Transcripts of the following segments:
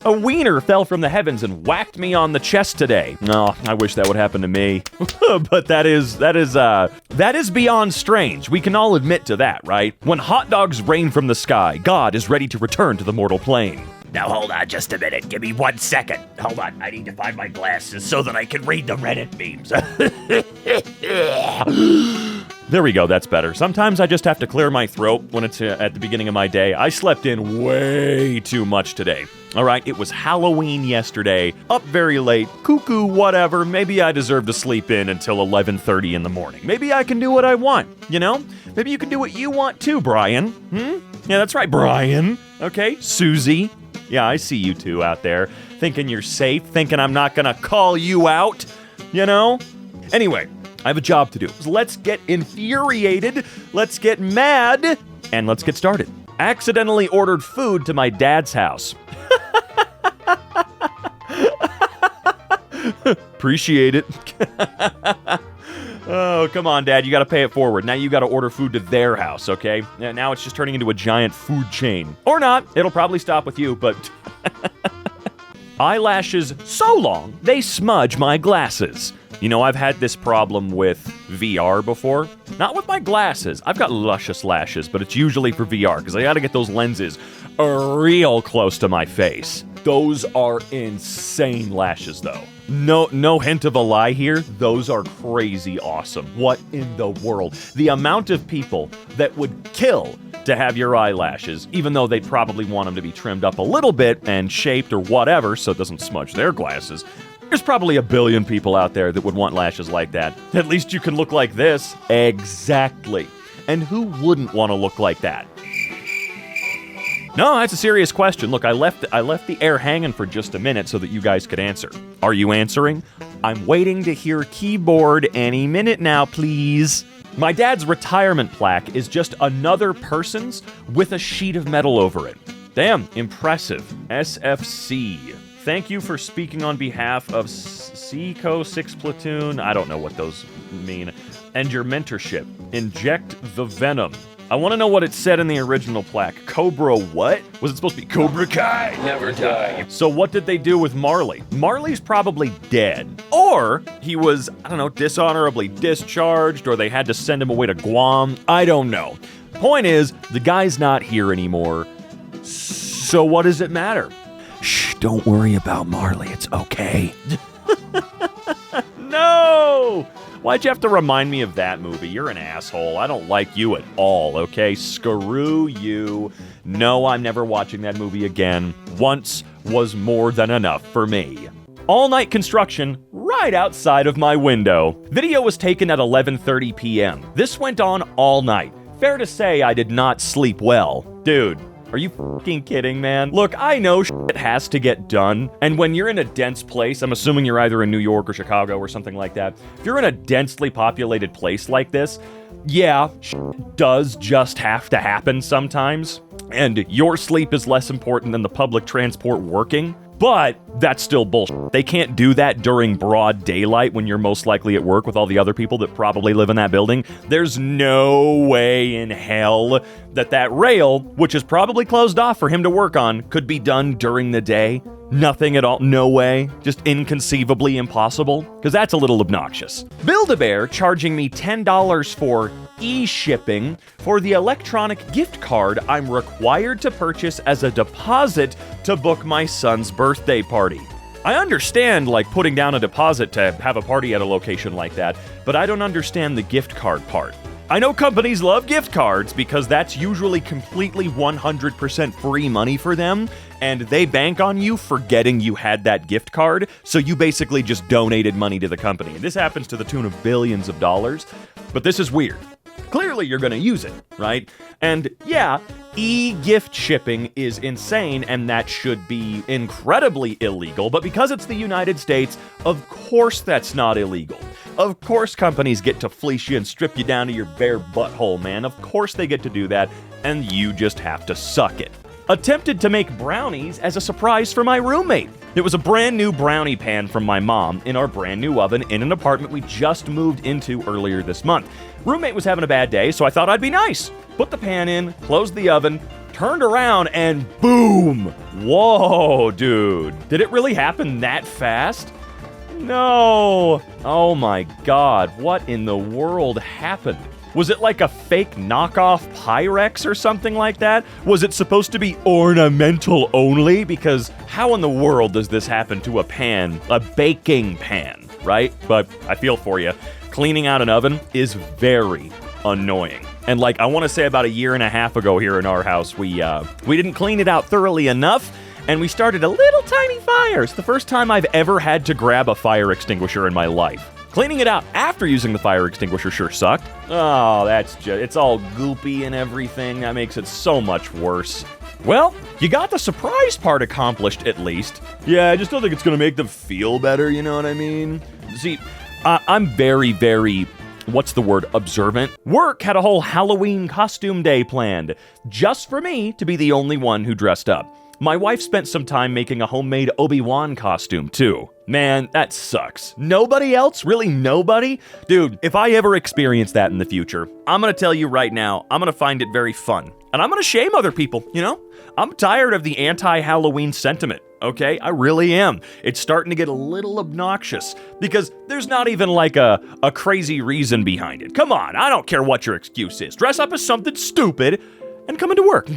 A wiener fell from the heavens and whacked me on the chest today. No, I wish that would happen to me. But that is beyond strange. We can all admit to that, right? When hot dogs rain from the sky, God is ready to return to the mortal plane. Now hold on just a minute. Give me 1 second. Hold on. I need to find my glasses so that I can read the Reddit memes. There we go, that's better. Sometimes I just have to clear my throat when it's at the beginning of my day. I slept in way too much today. All right, it was Halloween yesterday, up very late, cuckoo, whatever. Maybe I deserve to sleep in until 11:30 in the morning. Maybe I can do what I want, you know? Maybe you can do what you want too, Brian. Yeah, that's right, Brian. Okay, Susie. Yeah, I see you two out there, thinking you're safe, thinking I'm not gonna call you out, you know? Anyway, I have a job to do. So let's get infuriated, let's get mad, and let's get started. Accidentally ordered food to my dad's house. Appreciate it. Oh, come on, Dad. You got to pay it forward. Now you got to order food to their house, okay? Now it's just turning into a giant food chain. Or not. It'll probably stop with you, but... Eyelashes so long, they smudge my glasses. You know, I've had this problem with VR before. Not with my glasses. I've got luscious lashes, but it's usually for VR, because I got to get those lenses real close to my face. Those are insane lashes, though. No hint of a lie here. Those are crazy awesome. What in the world? The amount of people that would kill to have your eyelashes, even though they'd probably want them to be trimmed up a little bit and shaped or whatever so it doesn't smudge their glasses. There's probably a billion people out there that would want lashes like that. At least you can look like this. Exactly. And who wouldn't want to look like that? No, that's a serious question. Look, I left the air hanging for just a minute so that you guys could answer. Are you answering? I'm waiting to hear keyboard any minute now, please. My dad's retirement plaque is just another person's with a sheet of metal over it. Damn, impressive. SFC. Thank you for speaking on behalf of Seco 6 Platoon. I don't know what those mean. And your mentorship. Inject the venom. I want to know what it said in the original plaque. Cobra what? Was it supposed to be Cobra Kai? Never die. So what did they do with Marley? Marley's probably dead. Or he was, I don't know, dishonorably discharged, or they had to send him away to Guam. I don't know. Point is, the guy's not here anymore. So what does it matter? Shh, don't worry about Marley. It's okay. No! Why'd you have to remind me of that movie? You're an asshole. I don't like you at all, okay? Screw you. No, I'm never watching that movie again. Once was more than enough for me. All-night construction right outside of my window. Video was taken at 11:30 p.m. This went on all night. Fair to say I did not sleep well. Dude. Are you fucking kidding, man? Look, I know shit has to get done, and when you're in a dense place, I'm assuming you're either in New York or Chicago or something like that, if you're in a densely populated place like this, yeah, shit does just have to happen sometimes, and your sleep is less important than the public transport working. But that's still bullshit. They can't do that during broad daylight when you're most likely at work with all the other people that probably live in that building. There's no way in hell that rail, which is probably closed off for him to work on, could be done during the day. Nothing at all. No way. Just inconceivably impossible. Because that's a little obnoxious. Build-A-Bear charging me $10 for e-shipping for the electronic gift card I'm required to purchase as a deposit to book my son's birthday party. I understand, like, putting down a deposit to have a party at a location like that, but I don't understand the gift card part. I know companies love gift cards because that's usually completely 100% free money for them, and they bank on you forgetting you had that gift card, so you basically just donated money to the company. This happens to the tune of billions of dollars, but this is weird. Clearly you're going to use it, right? And yeah, e-gift shipping is insane, and that should be incredibly illegal, but because it's the United States, of course that's not illegal. Of course companies get to fleece you and strip you down to your bare butthole, man. Of course they get to do that, and you just have to suck it. Attempted to make brownies as a surprise for my roommate. It was a brand new brownie pan from my mom in our brand new oven in an apartment we just moved into earlier this month. Roommate was having a bad day, so I thought I'd be nice. Put the pan in, closed the oven, turned around, and boom! Whoa, dude. Did it really happen that fast? No. Oh my God, what in the world happened? Was it like a fake knockoff Pyrex or something like that? Was it supposed to be ornamental only? Because how in the world does this happen to a pan, a baking pan, right? But I feel for you. Cleaning out an oven is very annoying. And like I want to say about a year and a half ago here in our house, we didn't clean it out thoroughly enough, and we started a little tiny fire. It's the first time I've ever had to grab a fire extinguisher in my life. Cleaning it out after using the fire extinguisher sure sucked. Oh, it's all goopy and everything. That makes it so much worse. Well, you got the surprise part accomplished at least. Yeah, I just don't think it's gonna make them feel better, you know what I mean? See, I'm very, what's the word, observant. Work had a whole Halloween costume day planned, just for me to be the only one who dressed up. My wife spent some time making a homemade Obi-Wan costume, too. Man, that sucks. Nobody else? Really nobody? Dude, if I ever experience that in the future, I'm gonna tell you right now, I'm gonna find it very fun. And I'm gonna shame other people, you know? I'm tired of the anti-Halloween sentiment, okay? I really am. It's starting to get a little obnoxious, because there's not even like a crazy reason behind it. Come on, I don't care what your excuse is. Dress up as something stupid and come into work.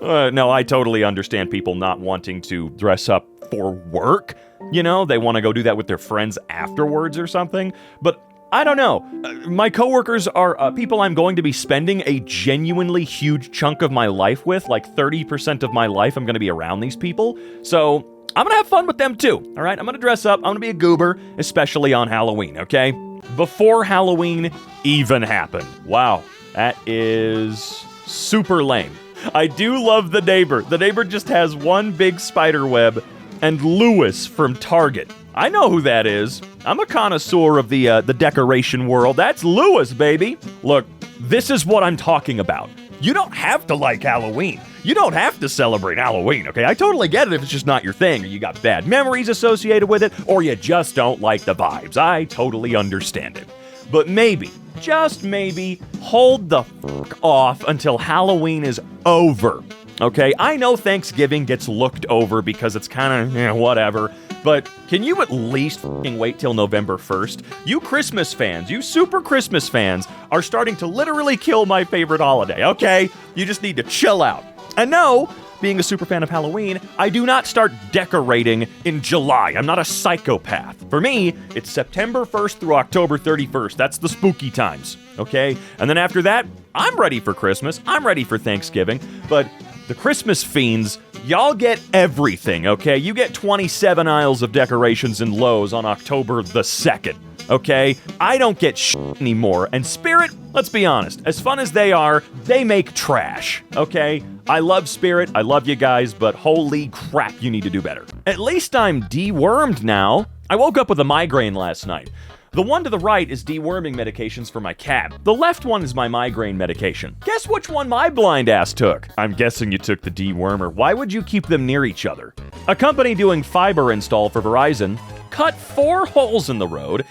No, I totally understand people not wanting to dress up for work. You know, they want to go do that with their friends afterwards or something. But I don't know. My coworkers are people I'm going to be spending a genuinely huge chunk of my life with. Like 30% of my life I'm going to be around these people. So I'm going to have fun with them too. All right, I'm going to dress up. I'm going to be a goober, especially on Halloween, okay? Before Halloween even happened. Wow, that is super lame. I do love the neighbor. The neighbor just has one big spider web, and Lewis from Target. I know who that is. I'm a connoisseur of the decoration world. That's Lewis, baby. Look, this is what I'm talking about. You don't have to like Halloween. You don't have to celebrate Halloween, okay? I totally get it if it's just not your thing, or you got bad memories associated with it, or you just don't like the vibes. I totally understand it. But maybe, just maybe, hold the fuck off until Halloween is over, okay? I know Thanksgiving gets looked over because it's kind of, whatever, but can you at least fucking wait till November 1st? You Christmas fans, you super Christmas fans, are starting to literally kill my favorite holiday, okay? You just need to chill out. And no, being a super fan of Halloween, I do not start decorating in July. I'm not a psychopath. For me, it's September 1st through October 31st. That's the spooky times, okay? And then after that, I'm ready for Christmas. I'm ready for Thanksgiving. But the Christmas fiends, y'all get everything, okay? You get 27 aisles of decorations in Lowe's on October the 2nd. Okay? I don't get shit anymore. And Spirit, let's be honest, as fun as they are, they make trash. Okay? I love Spirit, I love you guys, but holy crap, you need to do better. At least I'm dewormed now. I woke up with a migraine last night. The one to the right is deworming medications for my cat. The left one is my migraine medication. Guess which one my blind ass took? I'm guessing you took the dewormer. Why would you keep them near each other? A company doing fiber install for Verizon cut 4 holes in the road,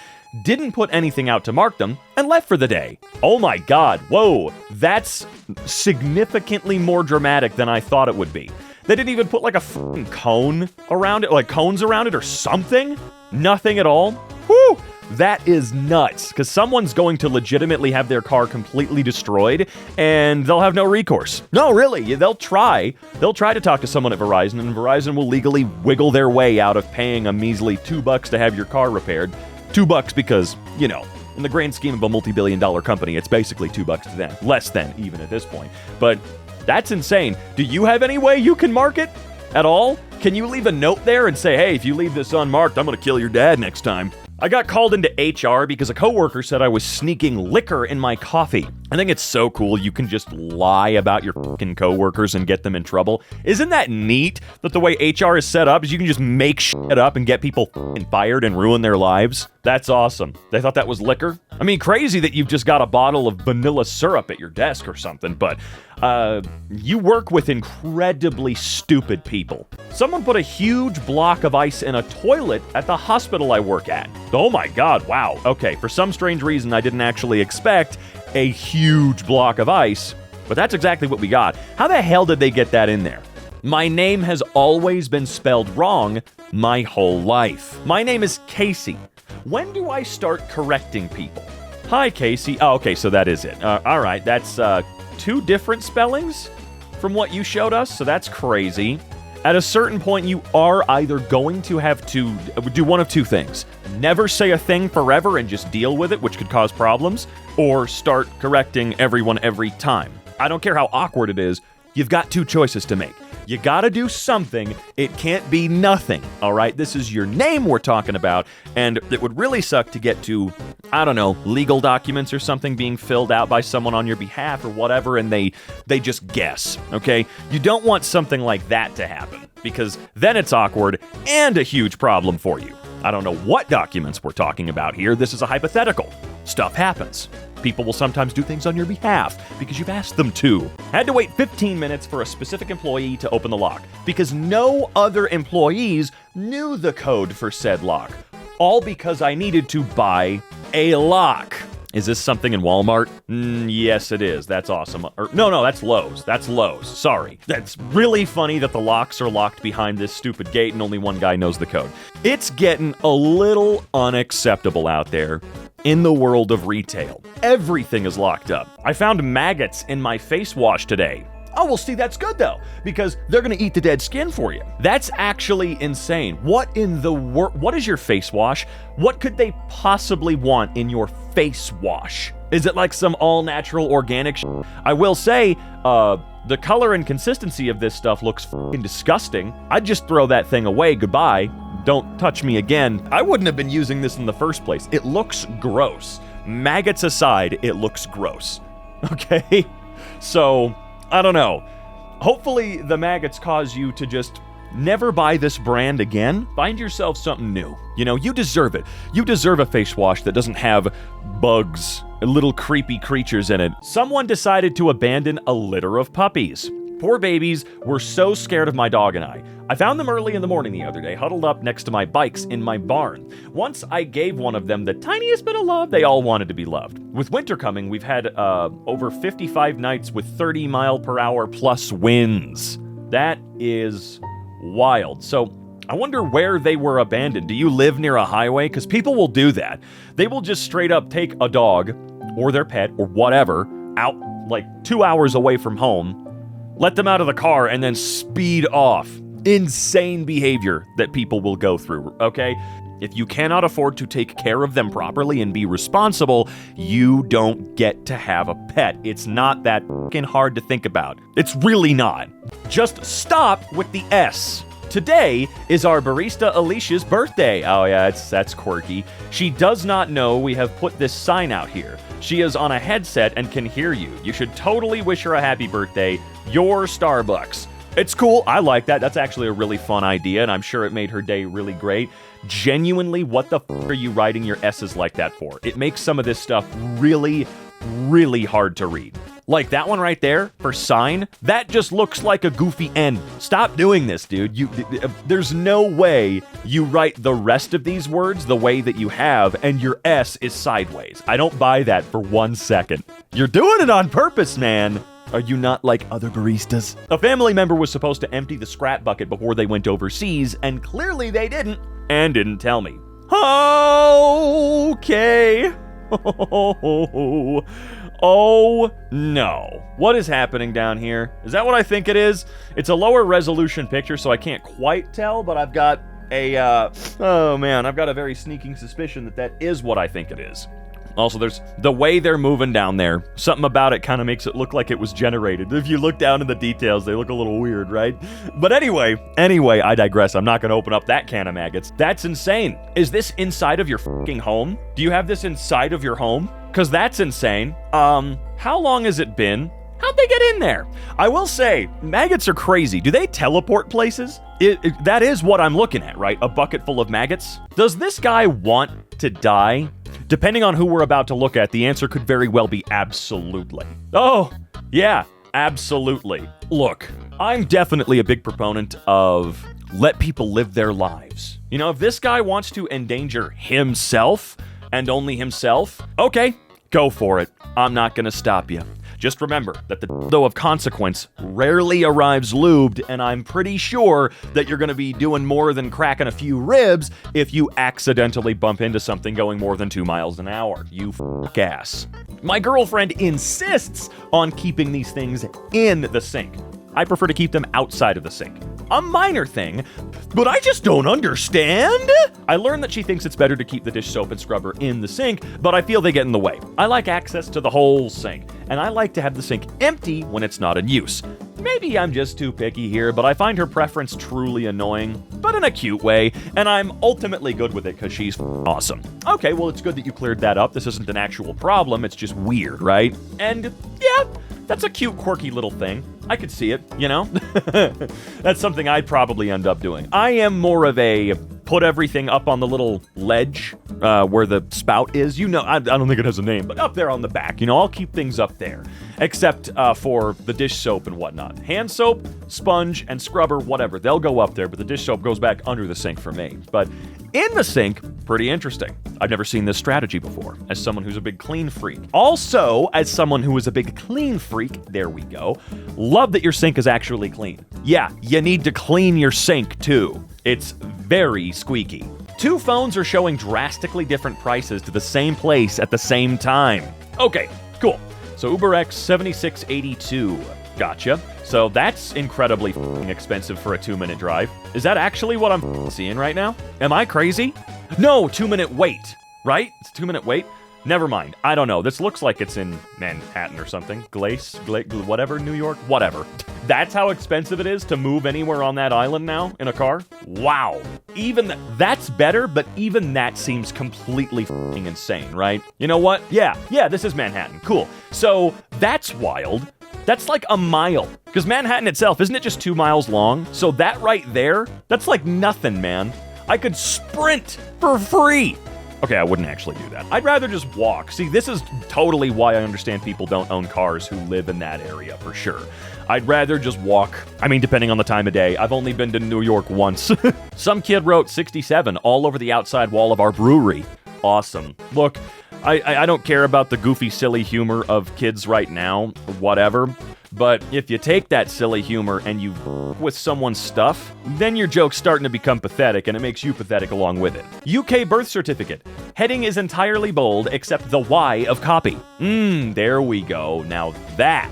didn't put anything out to mark them, and left for the day. Oh my God, whoa, that's significantly more dramatic than I thought it would be. They didn't even put like a f***ing cone around it, like cones around it or something? Nothing at all? Whew! That is nuts, because someone's going to legitimately have their car completely destroyed, and they'll have no recourse. No, really, they'll try. They'll try to talk to someone at Verizon, and Verizon will legally wiggle their way out of paying a measly $2 to have your car repaired. $2 because, you know, in the grand scheme of a multi-billion-dollar company, it's basically $2 to them. Less than, even at this point. But that's insane. Do you have any way you can mark it at all? Can you leave a note there and say, hey, if you leave this unmarked, I'm going to kill your dad next time? I got called into HR because a coworker said I was sneaking liquor in my coffee. I think it's so cool you can just lie about your fucking coworkers and get them in trouble. Isn't that neat that the way HR is set up is you can just make shit up and get people fucking fired and ruin their lives? That's awesome. They thought that was liquor? I mean, crazy that you've just got a bottle of vanilla syrup at your desk or something, but you work with incredibly stupid people. Someone put a huge block of ice in a toilet at the hospital I work at. Oh my God, wow. Okay, for some strange reason I didn't actually expect a huge block of ice But that's exactly what we got. How the hell did they get that in there? My name has always been spelled wrong my whole life. My name is Casey. When do I start correcting people? Hi, Casey. Oh, okay, so that is it. All right, that's 2 different spellings from what you showed us, so that's crazy. At a certain point, you are either going to have to do one of 2 things. Never say a thing forever and just deal with it, which could cause problems, or start correcting everyone every time. I don't care how awkward it is, you've got 2 choices to make. You gotta do something. It can't be nothing, all right? This is your name we're talking about, and it would really suck to get to, I don't know, legal documents or something being filled out by someone on your behalf or whatever, and they just guess, okay? You don't want something like that to happen, because then it's awkward and a huge problem for you. I don't know what documents we're talking about here. This is a hypothetical. Stuff happens. People will sometimes do things on your behalf because you've asked them to. Had to wait 15 minutes for a specific employee to open the lock because no other employees knew the code for said lock. All because I needed to buy a lock. Is this something in Walmart? Yes, it is. That's awesome. No, that's Lowe's. That's Lowe's. Sorry. That's really funny that the locks are locked behind this stupid gate and only one guy knows the code. It's getting a little unacceptable out there in the world of retail. Everything is locked up. I found maggots in my face wash today. Oh, well, see, that's good, though, because they're going to eat the dead skin for you. That's actually insane. What in the world? What is your face wash? What could they possibly want in your face wash? Is it like some all-natural organic shit? I will say, the color and consistency of this stuff looks f***ing disgusting. I'd just throw that thing away. Goodbye. Don't touch me again. I wouldn't have been using this in the first place. It looks gross. Maggots aside, it looks gross. Okay? So, I don't know. Hopefully the maggots cause you to just never buy this brand again. Find yourself something new. You know, you deserve it. You deserve a face wash that doesn't have bugs, little creepy creatures in it. Someone decided to abandon a litter of puppies. Poor babies were so scared of my dog and I. I found them early in the morning the other day, huddled up next to my bikes in my barn. Once I gave one of them the tiniest bit of love, they all wanted to be loved. With winter coming, we've had over 55 nights with 30-mile-per-hour plus winds. That is wild. So I wonder where they were abandoned. Do you live near a highway? Because people will do that. They will just straight up take a dog or their pet or whatever out like 2 hours away from home, let them out of the car, and then speed off. Insane behavior that people will go through, okay? If you cannot afford to take care of them properly and be responsible, you don't get to have a pet. It's not that fucking hard to think about. It's really not. Just stop with the S. Today is our barista Alicia's birthday. Oh yeah, that's quirky. She does not know we have put this sign out here. She is on a headset and can hear you. You should totally wish her a happy birthday. Your Starbucks. It's cool. I like that. That's actually a really fun idea, and I'm sure it made her day really great. Genuinely, what the f*** are you writing your S's like that for? It makes some of this stuff really, really hard to read. Like that one right there for sign, that just looks like a goofy N. Stop doing this, dude. There's no way you write the rest of these words the way that you have, and your S is sideways. I don't buy that for 1 second. You're doing it on purpose, man. Are you not like other baristas? A family member was supposed to empty the scrap bucket before they went overseas, and clearly they didn't, and didn't tell me. Okay. Oh no. What is happening down here? Is that what I think it is? It's a lower resolution picture, so I can't quite tell, but I've got I've got a very sneaking suspicion that is what I think it is. Also, there's the way they're moving down there. Something about it kind of makes it look like it was generated. If you look down in the details, they look a little weird, right? But anyway, I digress. I'm not going to open up that can of maggots. That's insane. Is this inside of your fucking home? Do you have this inside of your home? Because that's insane. How long has it been? How'd they get in there? I will say, maggots are crazy. Do they teleport places? That is what I'm looking at, right? A bucket full of maggots. Does this guy want to die? Depending on who we're about to look at, the answer could very well be absolutely. Oh, yeah, absolutely. Look, I'm definitely a big proponent of let people live their lives. You know, if this guy wants to endanger himself and only himself, okay, go for it. I'm not gonna stop you. Just remember that the dildo of consequence rarely arrives lubed, and I'm pretty sure that you're going to be doing more than cracking a few ribs if you accidentally bump into something going more than 2 miles an hour. You ass. My girlfriend insists on keeping these things in the sink. I prefer to keep them outside of the sink. A minor thing, but I just don't understand. I learned that she thinks it's better to keep the dish soap and scrubber in the sink, but I feel they get in the way. I like access to the whole sink, and I like to have the sink empty when it's not in use. Maybe I'm just too picky here, but I find her preference truly annoying, but in a cute way, and I'm ultimately good with it because she's awesome. Okay, well, it's good that you cleared that up. This isn't an actual problem, it's just weird, right? And yeah, that's a cute, quirky little thing. I could see it, you know? That's something I'd probably end up doing. I am more of a put everything up on the little ledge where the spout is. You know, I don't think it has a name, but up there on the back. You know, I'll keep things up there. Except for the dish soap and whatnot. Hand soap, sponge, and scrubber, whatever. They'll go up there, but the dish soap goes back under the sink for me. But in the sink, pretty interesting. I've never seen this strategy before, as someone who's a big clean freak. Also, as someone who is a big clean freak, there we go, love that your sink is actually clean. Yeah, you need to clean your sink too. It's very squeaky. 2 phones are showing drastically different prices to the same place at the same time. Okay, cool. So UberX 7682. Gotcha. So that's incredibly expensive for a 2-minute drive. Is that actually what I'm seeing right now? Am I crazy? No, 2-minute wait, right? It's a 2-minute wait? Never mind. I don't know. This looks like it's in Manhattan or something. Whatever, New York, whatever. That's how expensive it is to move anywhere on that island now in a car? Wow. Even that's better, but even that seems completely insane, right? You know what? Yeah, this is Manhattan. Cool. So that's wild. That's like a mile. Because Manhattan itself, isn't it just 2 miles long? So that right there, that's like nothing, man. I could sprint for free. Okay, I wouldn't actually do that. I'd rather just walk. See, this is totally why I understand people don't own cars who live in that area, for sure. I'd rather just walk. I mean, depending on the time of day. I've only been to New York once. Some kid wrote 67 all over the outside wall of our brewery. Awesome. Look, I don't care about the goofy, silly humor of kids right now, whatever. But if you take that silly humor and you with someone's stuff, then your joke's starting to become pathetic, and it makes you pathetic along with it. UK birth certificate. Heading is entirely bold, except the Y of copy. There we go. Now that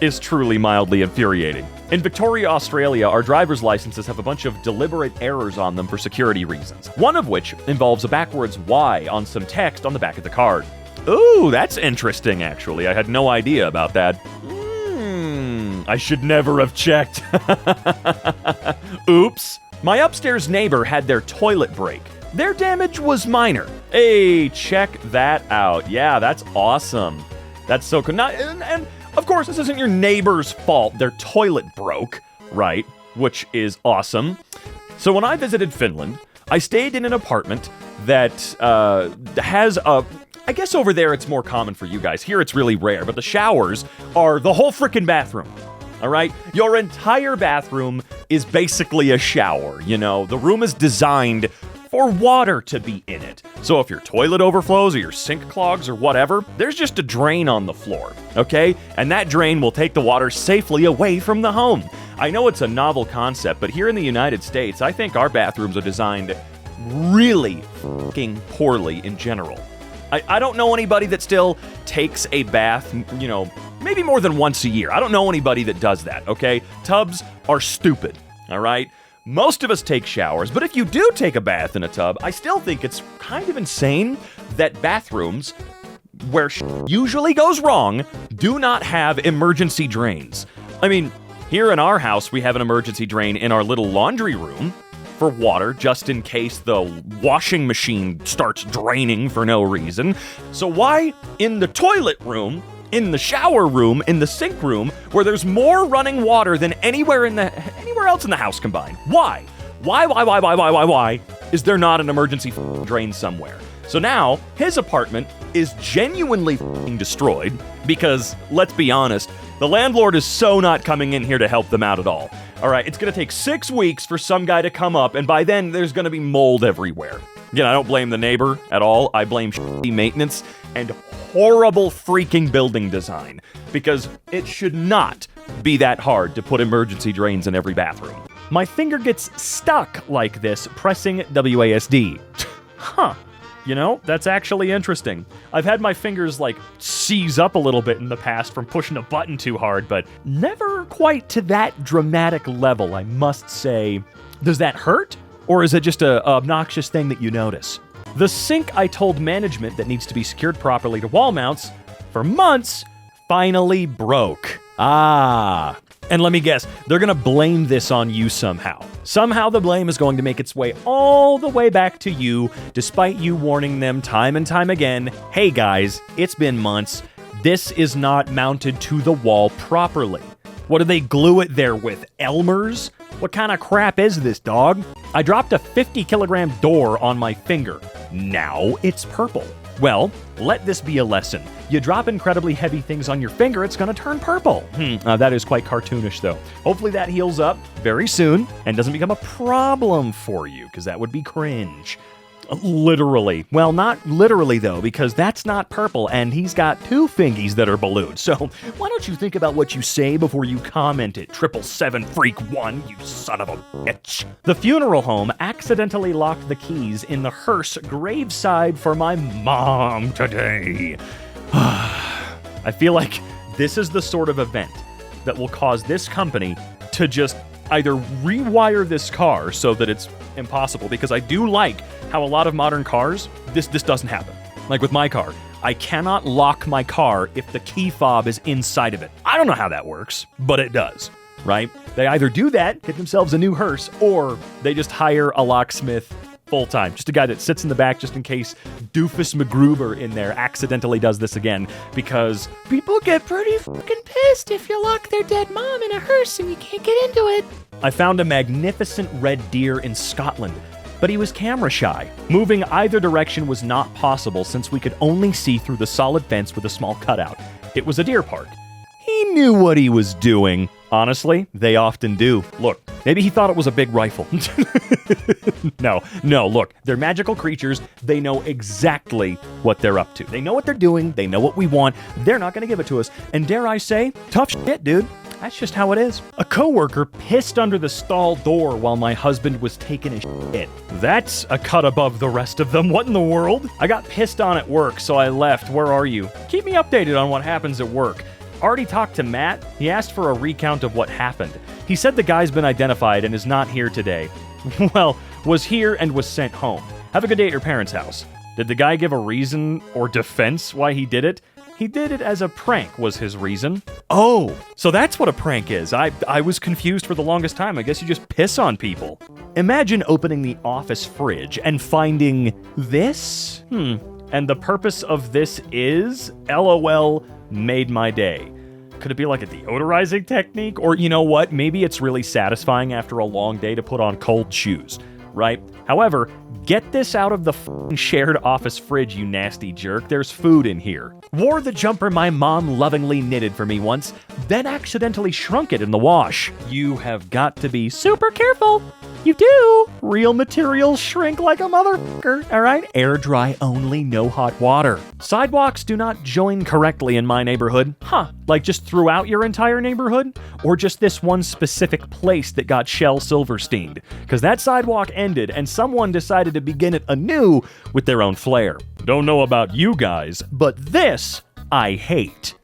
is truly mildly infuriating. In Victoria, Australia, our driver's licenses have a bunch of deliberate errors on them for security reasons. One of which involves a backwards Y on some text on the back of the card. Ooh, that's interesting, actually. I had no idea about that. I should never have checked. Oops. My upstairs neighbor had their toilet break. Their damage was minor. Hey, check that out. Yeah, that's awesome. That's so cool. And of course, this isn't your neighbor's fault. Their toilet broke, right? Which is awesome. So when I visited Finland, I stayed in an apartment that has a... I guess over there it's more common for you guys. Here it's really rare, but the showers are the whole frickin' bathroom. All right? Your entire bathroom is basically a shower, you know? The room is designed for water to be in it. So if your toilet overflows or your sink clogs or whatever, there's just a drain on the floor, okay? And that drain will take the water safely away from the home. I know it's a novel concept, but here in the United States, I think our bathrooms are designed really fucking poorly in general. I don't know anybody that still takes a bath, you know, maybe more than once a year. I don't know anybody that does that, okay? Tubs are stupid, all right? Most of us take showers, but if you do take a bath in a tub, I still think it's kind of insane that bathrooms, where usually goes wrong, do not have emergency drains. I mean, here in our house, we have an emergency drain in our little laundry room for water, just in case the washing machine starts draining for no reason. So why in the toilet room, in the shower room, in the sink room, where there's more running water than anywhere else in the house combined? Why? Why is there not an emergency drain somewhere? So now, his apartment is genuinely destroyed because, let's be honest, the landlord is so not coming in here to help them out at all. All right, it's going to take 6 weeks for some guy to come up, and by then, there's going to be mold everywhere. Again, I don't blame the neighbor at all. I blame shitty maintenance and horrible freaking building design, because it should not be that hard to put emergency drains in every bathroom. My finger gets stuck like this pressing WASD. Huh. You know, that's actually interesting. I've had my fingers, like, seize up a little bit in the past from pushing a button too hard, but never quite to that dramatic level, I must say. Does that hurt? Or is it just a obnoxious thing that you notice? The sink I told management that needs to be secured properly to wall mounts for months finally broke. Ah. And let me guess, they're gonna blame this on you somehow. Somehow the blame is going to make its way all the way back to you, despite you warning them time and time again, hey guys, it's been months, this is not mounted to the wall properly. What do they glue it there with, Elmer's? What kind of crap is this, dog? I dropped a 50-kilogram door on my finger. Now it's purple. Well, let this be a lesson. You drop incredibly heavy things on your finger, it's gonna turn purple. That is quite cartoonish, though. Hopefully that heals up very soon and doesn't become a problem for you, because that would be cringe. Literally. Well, not literally, though, because that's not purple, and he's got two fingies that are ballooned. So why don't you think about what you say before you comment it, 777-freak-1, you son of a bitch. The funeral home accidentally locked the keys in the hearse graveside for my mom today. I feel like this is the sort of event that will cause this company to just either rewire this car so that it's impossible, because I do like how a lot of modern cars, this doesn't happen. Like with my car, I cannot lock my car if the key fob is inside of it. I don't know how that works, but it does, right? They either do that, get themselves a new hearse, or they just hire a locksmith full-time. Just a guy that sits in the back just in case Doofus McGruber in there accidentally does this again, because people get pretty fucking pissed if you lock their dead mom in a hearse and you can't get into it. I found a magnificent red deer in Scotland, but he was camera shy. Moving either direction was not possible since we could only see through the solid fence with a small cutout. It was a deer park. He knew what he was doing. Honestly, they often do. Look, maybe he thought it was a big rifle. No, look, they're magical creatures. They know exactly what they're up to. They know what they're doing. They know what we want. They're not going to give it to us. And dare I say, tough shit, dude. That's just how it is. A coworker pissed under the stall door while my husband was taking a shit. That's a cut above the rest of them. What in the world? I got pissed on at work, so I left. Where are you? Keep me updated on what happens at work. Already talked to Matt. He asked for a recount of what happened. He said the guy's been identified and is not here today. Well, was here and was sent home. Have a good day at your parents' house. Did the guy give a reason or defense why he did it? He did it as a prank, was his reason. Oh, so that's what a prank is. I was confused for the longest time. I guess you just piss on people. Imagine opening the office fridge and finding this? And the purpose of this is, LOL, made my day. Could it be like a deodorizing technique? Or you know what? Maybe it's really satisfying after a long day to put on cold shoes, right? However, get this out of the shared office fridge, you nasty jerk. There's food in here. Wore the jumper my mom lovingly knitted for me once, then accidentally shrunk it in the wash. You have got to be super careful. You do. Real materials shrink like a motherfucker, all right? Air dry only, no hot water. Sidewalks do not join correctly in my neighborhood. Like just throughout your entire neighborhood? Or just this one specific place that got Shel Silversteined? Because that sidewalk ended and someone decided to begin it anew with their own flair. Don't know about you guys, but this I hate.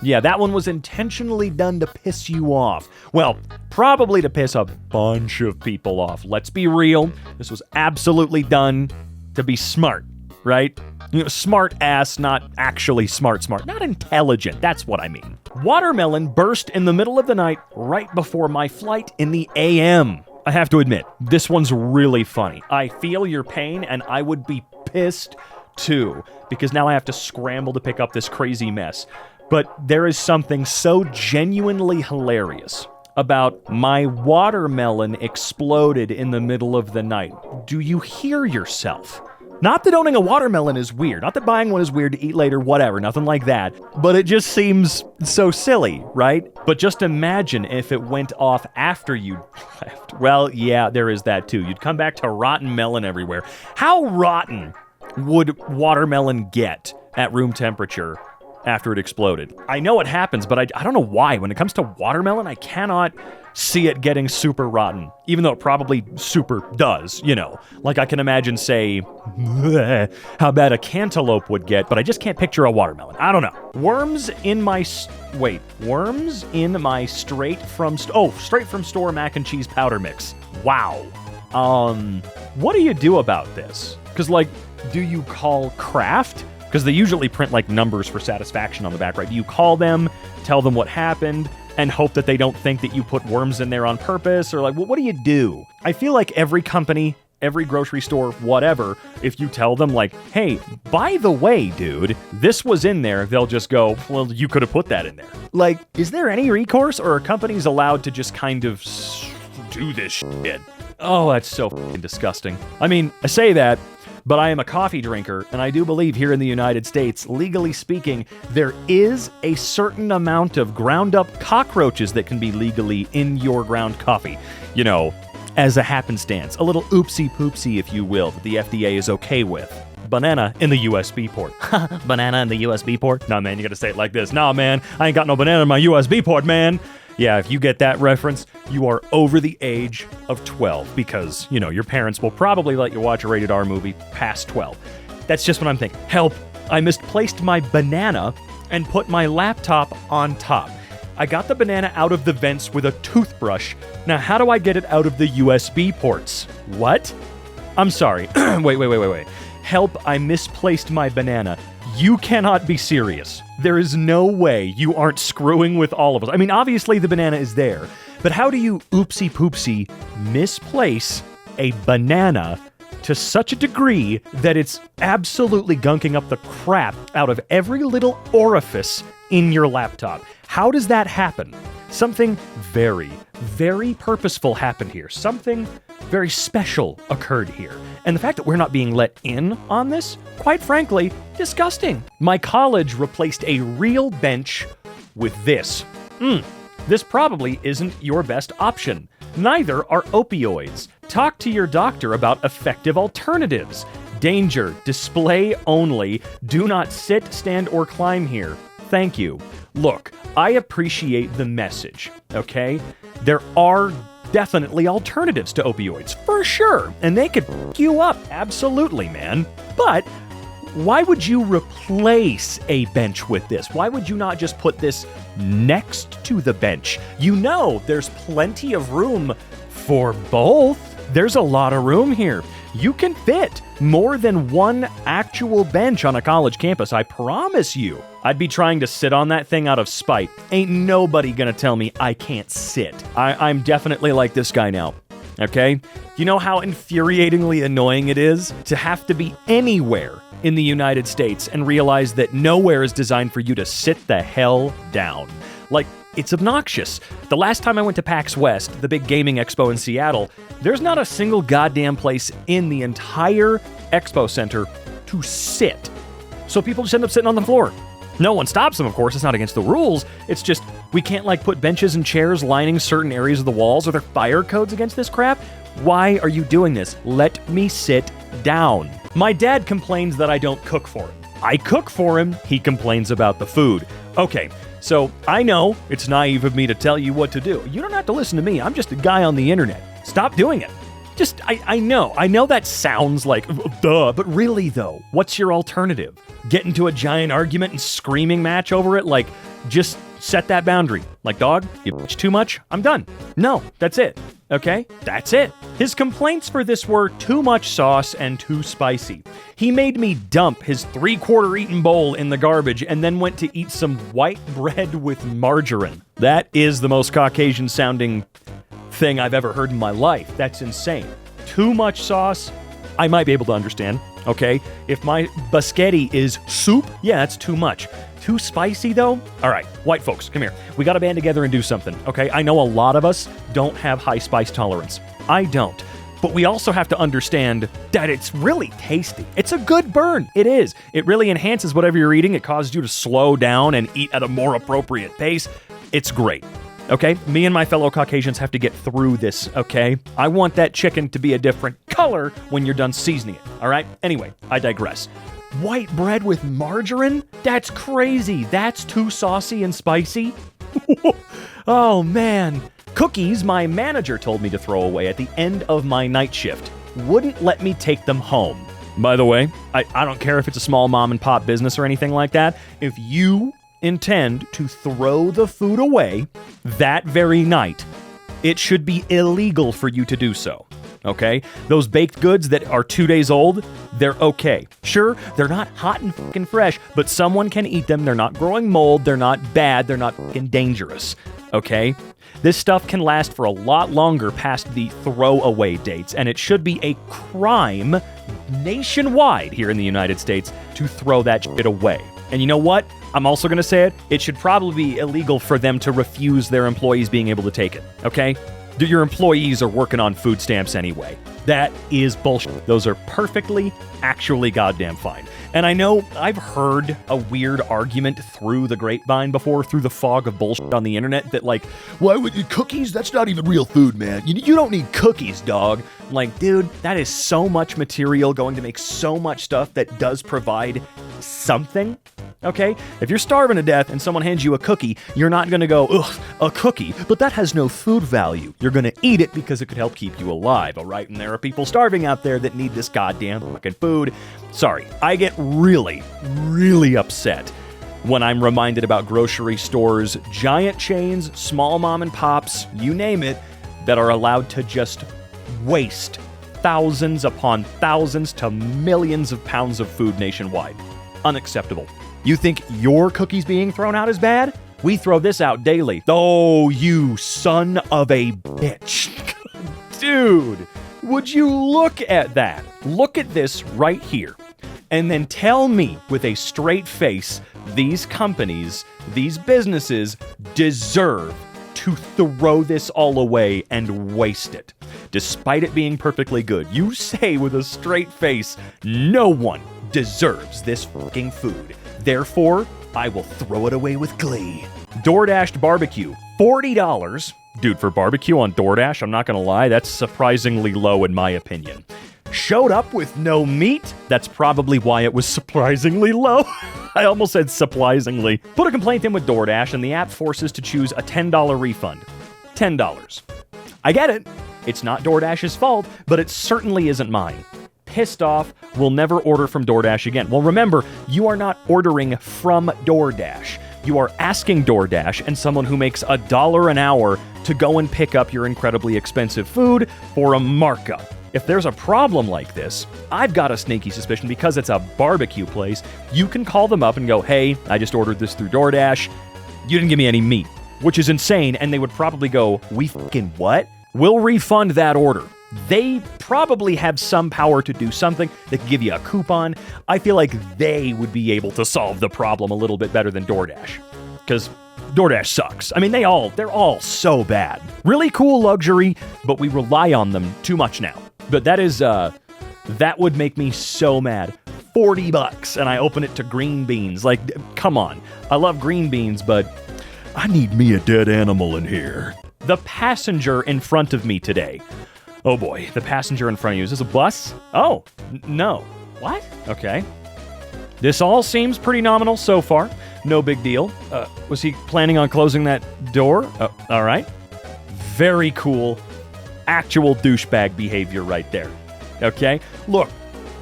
Yeah, that one was intentionally done to piss you off. Well, probably to piss a bunch of people off. Let's be real. This was absolutely done to be smart, right? You know, smart ass, not actually smart. Not intelligent, that's what I mean. Watermelon burst in the middle of the night right before my flight in the AM. I have to admit, this one's really funny. I feel your pain, and I would be pissed too, because now I have to scramble to pick up this crazy mess. But there is something so genuinely hilarious about my watermelon exploded in the middle of the night. Do you hear yourself? Not that owning a watermelon is weird. Not that buying one is weird to eat later, whatever. Nothing like that. But it just seems so silly, right? But just imagine if it went off after you left. Well, yeah, there is that too. You'd come back to rotten melon everywhere. How rotten would watermelon get at room temperature after it exploded. I know it happens, but I don't know why. When it comes to watermelon, I cannot see it getting super rotten, even though it probably super does, you know. Like I can imagine, say, how bad a cantaloupe would get, but I just can't picture a watermelon. I don't know. Worms in my straight from store mac and cheese powder mix. Wow. What do you do about this? Because, like, do you call Kraft? Because they usually print, like, numbers for satisfaction on the back, right? Do you call them, tell them what happened, and hope that they don't think that you put worms in there on purpose? Or, like, what do you do? I feel like every company, every grocery store, whatever, if you tell them, like, hey, by the way, dude, this was in there, they'll just go, well, you could have put that in there. Like, is there any recourse, or are companies allowed to just kind of do this shit? Oh, that's so fucking disgusting. I mean, I say that, but I am a coffee drinker, and I do believe here in the United States, legally speaking, there is a certain amount of ground-up cockroaches that can be legally in your ground coffee. You know, as a happenstance, a little oopsie-poopsie, if you will, that the FDA is okay with. Banana in the USB port. Banana in the USB port? Nah, man, you gotta say it like this. Nah, man, I ain't got no banana in my USB port, man. Yeah, if you get that reference, you are over the age of 12 because, you know, your parents will probably let you watch a rated R movie past 12. That's just what I'm thinking. Help! I misplaced my banana and put my laptop on top. I got the banana out of the vents with a toothbrush. Now, how do I get it out of the USB ports? What? I'm sorry. Wait. Help, I misplaced my banana. You cannot be serious. There is no way you aren't screwing with all of us. I mean, obviously the banana is there, but how do you oopsie-poopsie misplace a banana to such a degree that it's absolutely gunking up the crap out of every little orifice in your laptop? How does that happen? Something very, very purposeful happened here. Something very special occurred here. And the fact that we're not being let in on this, quite frankly, disgusting. My college replaced a real bench with this. This probably isn't your best option. Neither are opioids. Talk to your doctor about effective alternatives. Danger, display only. Do not sit, stand, or climb here. Thank you. Look, I appreciate the message, okay? There are definitely alternatives to opioids, for sure, and they could f*** you up, absolutely, man. But why would you replace a bench with this? Why would you not just put this next to the bench? You know, there's plenty of room for both. There's a lot of room here. You can fit more than one actual bench on a college campus, I promise you. I'd be trying to sit on that thing out of spite. Ain't nobody gonna tell me I can't sit. I'm definitely like this guy now, okay? You know how infuriatingly annoying it is to have to be anywhere in the United States and realize that nowhere is designed for you to sit the hell down. Like, it's obnoxious. The last time I went to PAX West, the big gaming expo in Seattle, there's not a single goddamn place in the entire expo center to sit. So people just end up sitting on the floor. No one stops them, of course. It's not against the rules. It's just, we can't, like, put benches and chairs lining certain areas of the walls. Are there fire codes against this crap? Why are you doing this? Let me sit down. My dad complains that I don't cook for him. I cook for him. He complains about the food. Okay. So, I know it's naive of me to tell you what to do. You don't have to listen to me. I'm just a guy on the internet. Stop doing it. I know that sounds like, duh, but really though, what's your alternative? Get into a giant argument and screaming match over it? Like, just set that boundary. Like, dog, you bitch too much, I'm done. No, that's it. Okay? That's it. His complaints for this were too much sauce and too spicy. He made me dump his 3/4 eaten bowl in the garbage and then went to eat some white bread with margarine. That is the most Caucasian sounding thing I've ever heard in my life. That's insane. Too much sauce, I might be able to understand, okay? If my biscotti is soup, yeah, that's too much. Too spicy, though? All right, white folks, come here. We got to band together and do something, okay? I know a lot of us don't have high spice tolerance. I don't. But we also have to understand that it's really tasty. It's a good burn. It is. It really enhances whatever you're eating. It causes you to slow down and eat at a more appropriate pace. It's great. Okay? Me and my fellow Caucasians have to get through this, okay? I want that chicken to be a different color when you're done seasoning it, all right? Anyway, I digress. White bread with margarine? That's crazy. That's too saucy and spicy. Oh, man. Cookies my manager told me to throw away at the end of my night shift. Wouldn't let me take them home. By the way, I don't care if it's a small mom and pop business or anything like that. If you intend to throw the food away that very night, it should be illegal for you to do so. Okay? Those baked goods that are 2 days old, they're okay. Sure, they're not hot and fucking fresh, but someone can eat them. They're not growing mold. They're not bad. They're not fucking dangerous. Okay? This stuff can last for a lot longer past the throwaway dates, and it should be a crime nationwide here in the United States to throw that shit away. And you know what? I'm also going to say it. It should probably be illegal for them to refuse their employees being able to take it. Okay? Your employees are working on food stamps anyway. That is bullshit. Those are perfectly, actually goddamn fine. And I know I've heard a weird argument through the grapevine before, through the fog of bullshit on the internet, that like, why would you cookies? That's not even real food, man. You don't need cookies, dog. I'm like, dude, that is so much material going to make so much stuff that does provide something. Okay? If you're starving to death and someone hands you a cookie, you're not going to go, ugh, a cookie, but that has no food value. You're going to eat it because it could help keep you alive, all right? And there are people starving out there that need this goddamn fucking food. Sorry, I get really, really upset when I'm reminded about grocery stores, giant chains, small mom and pops, you name it, that are allowed to just waste thousands upon thousands to millions of pounds of food nationwide. Unacceptable. You think your cookies being thrown out is bad? We throw this out daily. Oh, you son of a bitch. Dude, would you look at that? Look at this right here. And then tell me with a straight face, these companies, these businesses deserve to throw this all away and waste it. Despite it being perfectly good, you say with a straight face, no one deserves this fucking food. Therefore, I will throw it away with glee. DoorDash barbecue, $40. Dude, for barbecue on DoorDash, I'm not gonna lie, that's surprisingly low in my opinion. Showed up with no meat? That's probably why it was surprisingly low. I almost said surprisingly. Put a complaint in with DoorDash and the app forces to choose a $10 refund. $10. I get it. It's not DoorDash's fault, but it certainly isn't mine. Pissed off, will never order from DoorDash again. Well, remember, you are not ordering from DoorDash. You are asking DoorDash and someone who makes $1 an hour to go and pick up your incredibly expensive food for a markup. If there's a problem like this, I've got a sneaky suspicion because it's a barbecue place, you can call them up and go, hey, I just ordered this through DoorDash. You didn't give me any meat, which is insane. And they would probably go, we fucking what? We'll refund that order. They probably have some power to do something. They can give you a coupon. I feel like they would be able to solve the problem a little bit better than DoorDash. Because DoorDash sucks. I mean, they're all so bad. Really cool luxury, but we rely on them too much now. But that would make me so mad. $40 and I open it to green beans. Like, come on. I love green beans, but I need me a dead animal in here. The passenger in front of me today. Oh boy, the passenger in front of you. Is this a bus? Oh, no. What? Okay. This all seems pretty nominal so far. No big deal. Was he planning on closing that door? All right. Very cool. Actual douchebag behavior right there. Okay? Look,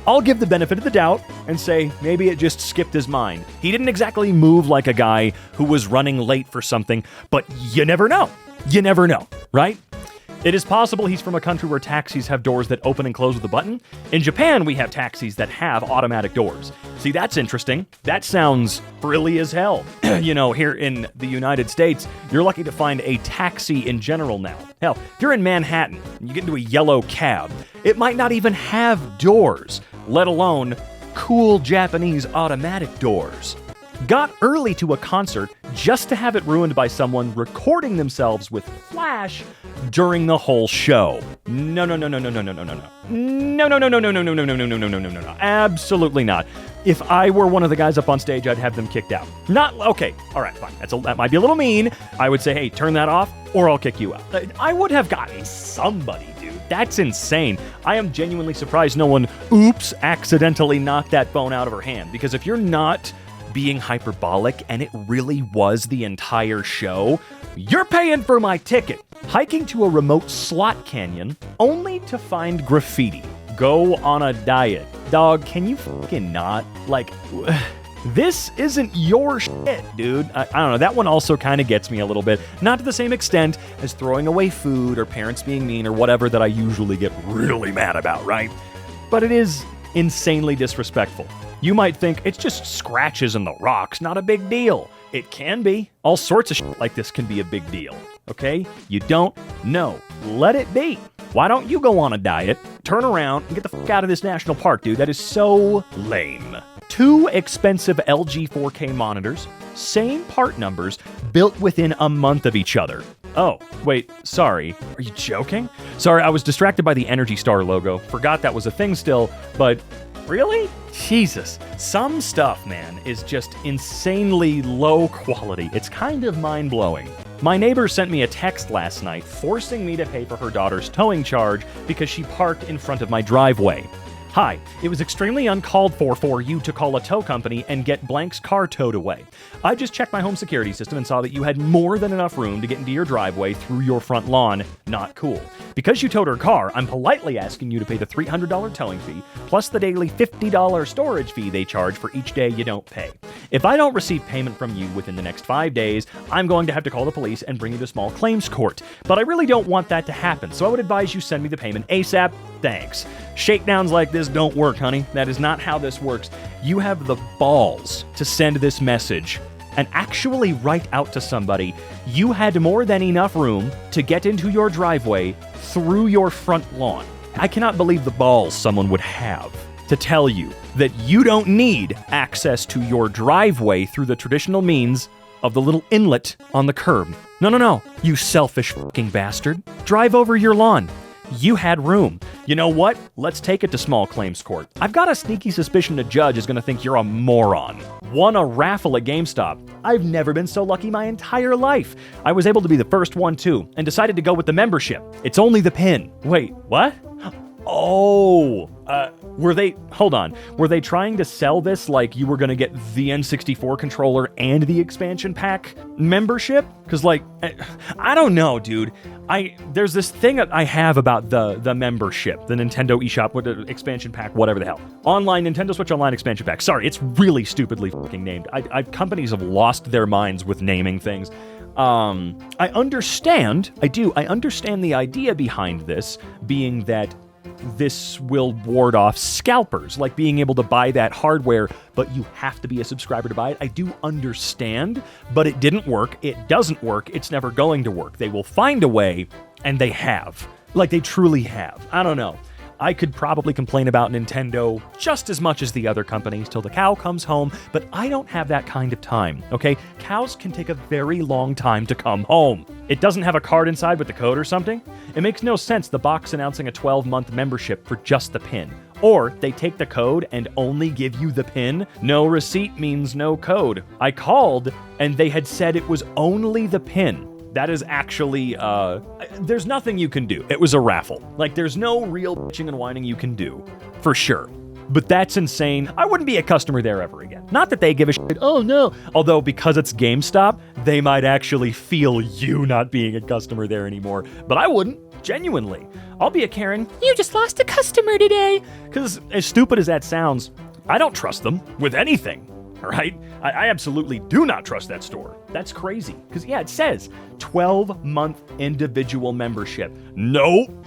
I'll give the benefit of the doubt and say maybe it just skipped his mind. He didn't exactly move like a guy who was running late for something, but you never know. You never know, right? It is possible he's from a country where taxis have doors that open and close with a button. In Japan, we have taxis that have automatic doors. See, that's interesting. That sounds frilly as hell. You know, here in the United States, you're lucky to find a taxi in general now. Hell, if you're in Manhattan and you get into a yellow cab, it might not even have doors, let alone cool Japanese automatic doors. Got early to a concert just to have it ruined by someone recording themselves with flash during the whole show. No. Absolutely not. If I were one of the guys up on stage, I'd have them kicked out. Not, okay, all right, fine. That might be a little mean. I would say, hey, turn that off, or I'll kick you out. I would have gotten somebody, dude. That's insane. I am genuinely surprised no one, accidentally knocked that phone out of her hand. Because if you're not being hyperbolic and it really was the entire show, you're paying for my ticket. Hiking to a remote slot canyon only to find graffiti. Go on a diet. Dog, can you fucking not? Like, this isn't your shit, dude. I don't know. That one also kind of gets me a little bit. Not to the same extent as throwing away food or parents being mean or whatever that I usually get really mad about, right? But it is insanely disrespectful. You might think it's just scratches in the rocks, not a big deal. It can be. All sorts of shit like this can be a big deal, okay? You don't know. Let it be. Why don't you go on a diet, turn around, and get the fuck out of this national park, dude? That is so lame. 2 expensive LG 4K monitors, same part numbers, built within a month of each other. Oh, wait, sorry. Are you joking? Sorry, I was distracted by the Energy Star logo. Forgot that was a thing still, but really? Jesus. Some stuff, man, is just insanely low quality. It's kind of mind-blowing. My neighbor sent me a text last night forcing me to pay for her daughter's towing charge because she parked in front of my driveway. Hi, it was extremely uncalled for you to call a tow company and get Blank's car towed away. I just checked my home security system and saw that you had more than enough room to get into your driveway through your front lawn. Not cool. Because you towed her car, I'm politely asking you to pay the $300 towing fee, plus the daily $50 storage fee they charge for each day you don't pay. If I don't receive payment from you within the next 5 days, I'm going to have to call the police and bring you to small claims court. But I really don't want that to happen, so I would advise you send me the payment ASAP. Thanks. Shakedowns like this don't work, honey. That is not how this works. You have the balls to send this message and actually write out to somebody, you had more than enough room to get into your driveway through your front lawn. I cannot believe the balls someone would have to tell you that you don't need access to your driveway through the traditional means of the little inlet on the curb. No, you selfish fucking bastard. Drive over your lawn. You had room. You know what? Let's take it to small claims court. I've got a sneaky suspicion the judge is going to think you're a moron. Won a raffle at GameStop. I've never been so lucky my entire life. I was able to be the first one too, and decided to go with the membership. It's only the pin. Wait, what? Oh, were they trying to sell this like you were going to get the N64 controller and the expansion pack membership? Because, like, I don't know, dude. There's this thing that I have about the membership, the Nintendo eShop with the expansion pack, whatever the hell. Online, Nintendo Switch Online expansion pack. Sorry, it's really stupidly fucking named. Companies have lost their minds with naming things. I understand the idea behind this being that this will ward off scalpers, like being able to buy that hardware, but you have to be a subscriber to buy it. I do understand, but it didn't work. It doesn't work. It's never going to work. They will find a way, and they have. Like, they truly have. I don't know. I could probably complain about Nintendo just as much as the other companies till the cow comes home, but I don't have that kind of time, okay? Cows can take a very long time to come home. It doesn't have a card inside with the code or something? It makes no sense the box announcing a 12-month membership for just the pin. Or they take the code and only give you the pin. No receipt means no code. I called and they had said it was only the pin. That is actually, there's nothing you can do. It was a raffle. Like, there's no real bitching and whining you can do, for sure. But that's insane. I wouldn't be a customer there ever again. Not that they give a shit, oh no. Although, because it's GameStop, they might actually feel you not being a customer there anymore. But I wouldn't, genuinely. I'll be a Karen, you just lost a customer today. Because as stupid as that sounds, I don't trust them with anything. All right? I absolutely do not trust that store. That's crazy. Because, yeah, it says 12-month individual membership. Nope.